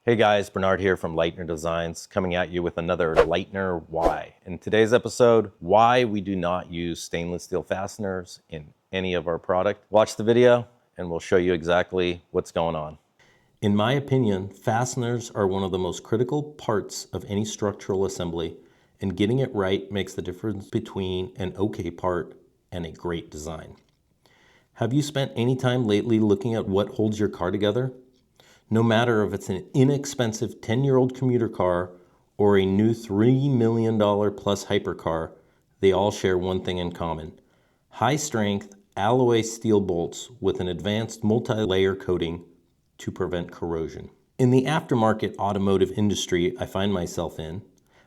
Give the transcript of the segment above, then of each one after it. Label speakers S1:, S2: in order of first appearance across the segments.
S1: Hey guys, Bernhard here from Leitner Designs, coming at you with another Leitner Why. In today's episode, why we do not use stainless steel fasteners in any of our product. Watch the video and we'll show you exactly what's going on. In my opinion, fasteners are one of the most critical parts of any structural assembly, and getting it right makes the difference between an okay part and a great design. Have you spent any time lately looking at what holds your car together? No matter if it's an inexpensive 10-year-old commuter car or a new $3 million plus hypercar, they all share one thing in common: high-strength alloy steel bolts with an advanced multi-layer coating to prevent corrosion. In the aftermarket automotive industry I find myself in,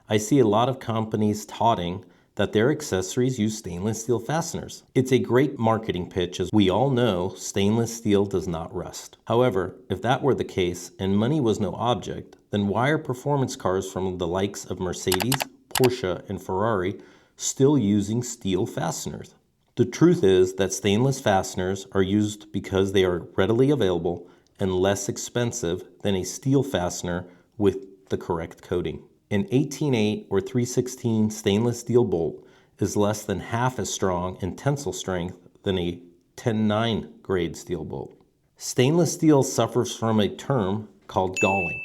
S1: I see a lot of companies touting that their accessories use stainless steel fasteners. It's a great marketing pitch, as we all know stainless steel does not rust. However, if that were the case and money was no object, then why are performance cars from the likes of Mercedes, Porsche, and Ferrari still using steel fasteners? The truth is that stainless fasteners are used because they are readily available and less expensive than a steel fastener with the correct coating. An 18/8 or 3/16 stainless steel bolt is less than half as strong in tensile strength than a 10/9 grade steel bolt. Stainless steel suffers from a term called galling.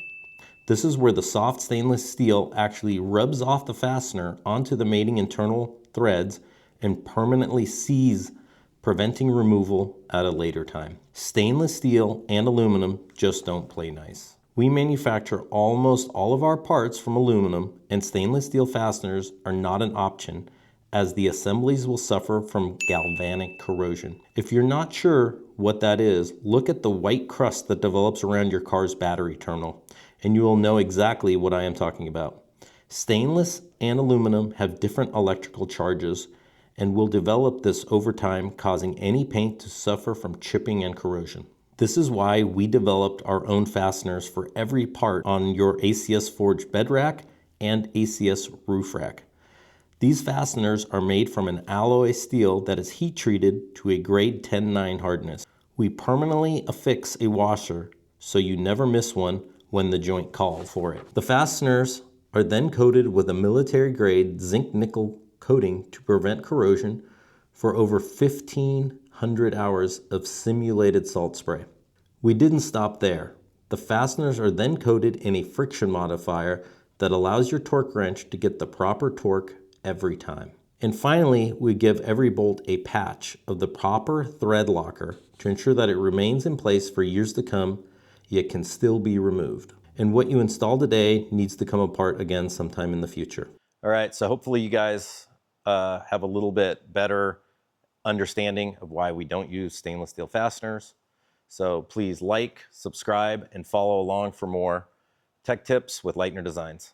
S1: This is where the soft stainless steel actually rubs off the fastener onto the mating internal threads and permanently sees, preventing removal at a later time. Stainless steel and aluminum just don't play nice. We manufacture almost all of our parts from aluminum, and stainless steel fasteners are not an option, as the assemblies will suffer from galvanic corrosion. If you're not sure what that is, look at the white crust that develops around your car's battery terminal, and you will know exactly what I am talking about. Stainless and aluminum have different electrical charges and will develop this over time, causing any paint to suffer from chipping and corrosion. This is why we developed our own fasteners for every part on your ACS Forged bed rack and ACS roof rack. These fasteners are made from an alloy steel that is heat treated to a grade 10/9 hardness. We permanently affix a washer so you never miss one when the joint calls for it. The fasteners are then coated with a military grade zinc nickel coating to prevent corrosion for over 1,500 hours of simulated salt spray. We didn't stop there. The fasteners are then coated in a friction modifier that allows your torque wrench to get the proper torque every time. And finally, we give every bolt a patch of the proper thread locker to ensure that it remains in place for years to come, yet can still be removed. And what you install today needs to come apart again sometime in the future. All right, so hopefully you guys have a little bit better understanding of why we don't use stainless steel fasteners. So please like, subscribe, and follow along for more tech tips with Leitner Designs.